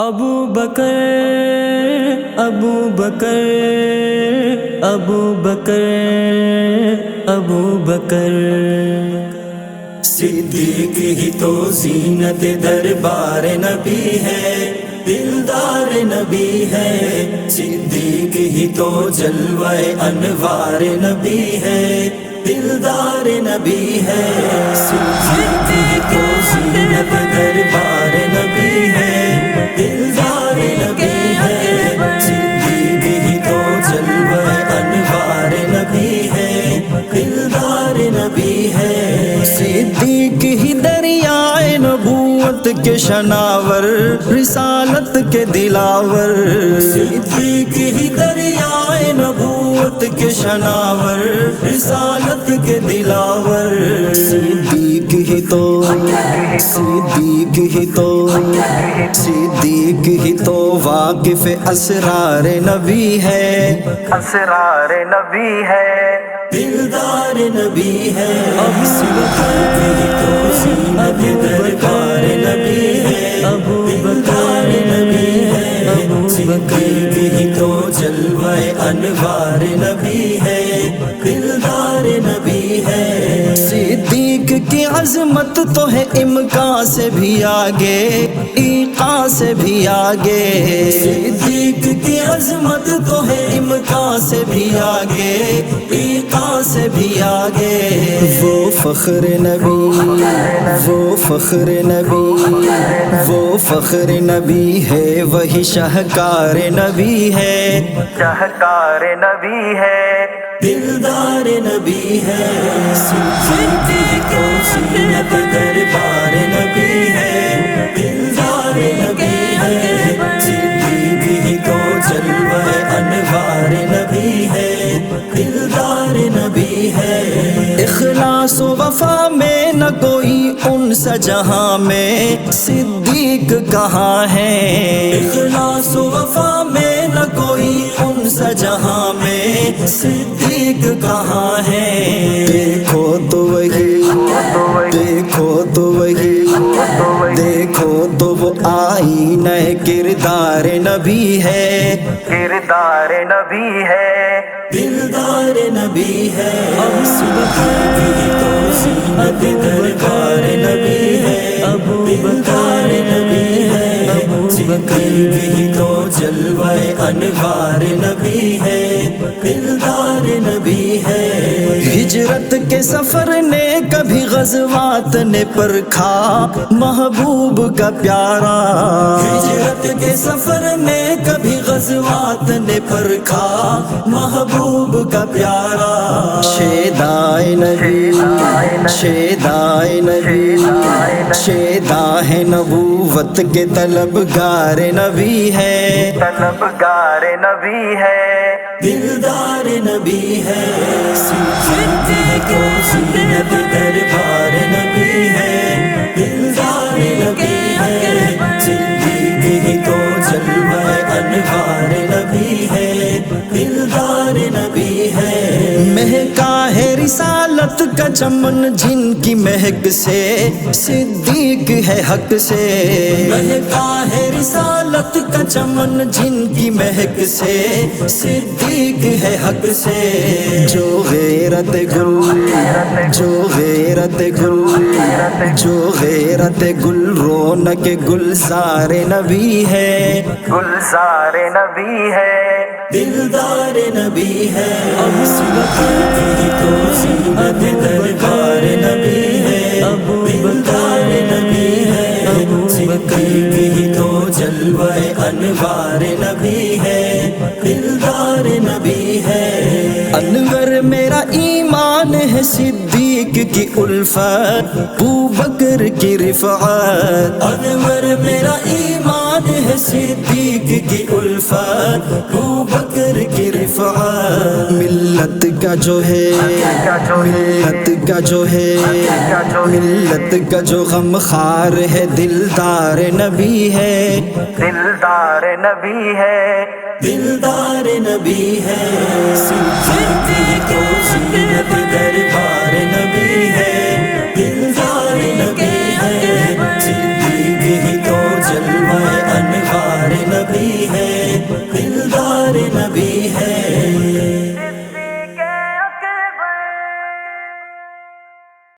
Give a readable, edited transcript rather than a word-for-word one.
ابو بکر ابو بکر ابو بکر ابو بکر صدیق ہی تو زینت دربار نبی ہے، دلدار نبی ہے۔ صدیق ہی تو جلوہ انوار نبی ہے، دلدار نبی ہے۔ صدیق ہی تو زینت دربار نبی ہے، دلدار نبی ہے۔ صدیق ہی تو جلوہ انوار نبی ہے، دلدار نبی ہے۔ صدیق ہی دریائے نبوت کے شناور، رسالت کے دلاور۔ صدیق ہی دریائے نبوت کے شناور، رسالت کے دلاور۔ صدیق ہی تو صدیق ہی تو صدیق ہی تو واقف اسرار نبی ہے، اسرار نبی ہے، دلدار نبی ہے۔ صدیق ہی تو زینت دربار نبی ہے، دلدار نبی ہے۔ صدیق ہی تو جلوہ انوار نبی ہے، دلدار نبی ہے۔ صدیق کی عظمت تو ہے امکان سے بھی آگے، ایقاع سے بھی آگے۔ صدیق کی عظمت تو ہے امکان سے بھی آگے، ایقاع سے بھی آگے۔ وہ فخر نبی، وہ فخر نبی، وہ فخر نبی ہے، وہی شاہکار نبی ہے، شاہکار نبی ہے، دلدار نبی ہے۔ صدیق تو زینت دربار نبی ہے، دلدار نبی ہے۔ صدیق ہی تو جلوہ انوار نبی ہے، دلدار نبی ہے۔ اخلاص و وفا میں نہ کوئی انس جہاں میں، صدیق کہاں ہے؟ اخلاص و وفا میں نہ کوئی انس جہاں میں، صدیق کہاں ہے؟ دیکھو تو وہی، دیکھو تو وہی، دیکھو تو وہ آئینہ کردار نبی ہے، کردار نبی ہے، دلدار نبی ہے۔ صدیق ہی تو زینت دربار نبی ہے، دلدار نبی ہے۔ صدیق ہی تو جلوہ انوار نبی ہے، دلدار نبی ہے۔ ہجرت کے سفر نے کبھی غزوات نے پرکھا محبوب کا پیارا، ہجرت کے سفر نے کبھی غزوات نے پرکھا محبوب کا پیارا۔ شیدائے نبی، شیدائے نبی، شیداہ نبوت کے طلبگار نبی ہے، طلبگار نبی ہے، دلدار نبی ہے۔ صدیق تو زینت دربار نبی ہے، دلدار نبی ہے۔ صدیق ہی تو جلوہ انوار نبی ہے، دلدار نبی ہے۔ مہکا ہے رسالت کا چمن جن کی مہک سے، صدیق ہے حق سے۔ مہکا ہے رسالت کا چمن جن کی مہک سے، صدیق ہے حق سے۔ جو غیرت گل، جو غیرت گل، جو غیرت گل رونق گلزار نبی ہے، گلزار نبی ہے، دلدار نبی ہے۔ صدیق ہی تو زینت دربار نبی ہے، دلدار نبی ہے۔ صدیق ہی تو جلوہ انوار نبی ہے، دلدار نبی ہے۔ انور میرا ایمان ہے، صدیق کی الفت، ابو بکر کی رفعت۔ انور میرا ایمان ہے، صدیق کی الفت، ابو بکر کی رفعت۔ ملت کا جو ہے، ملت کا جو ہے، ملت کا جو غم خار ہے، دلدار نبی ہے، دلدار نبی ہے، دلدار نبی ہے۔ صدیق تو زینت دربار نبی ہے، دلدار نبی ہے۔ صدیق ہی تو جلوہ انوار نبی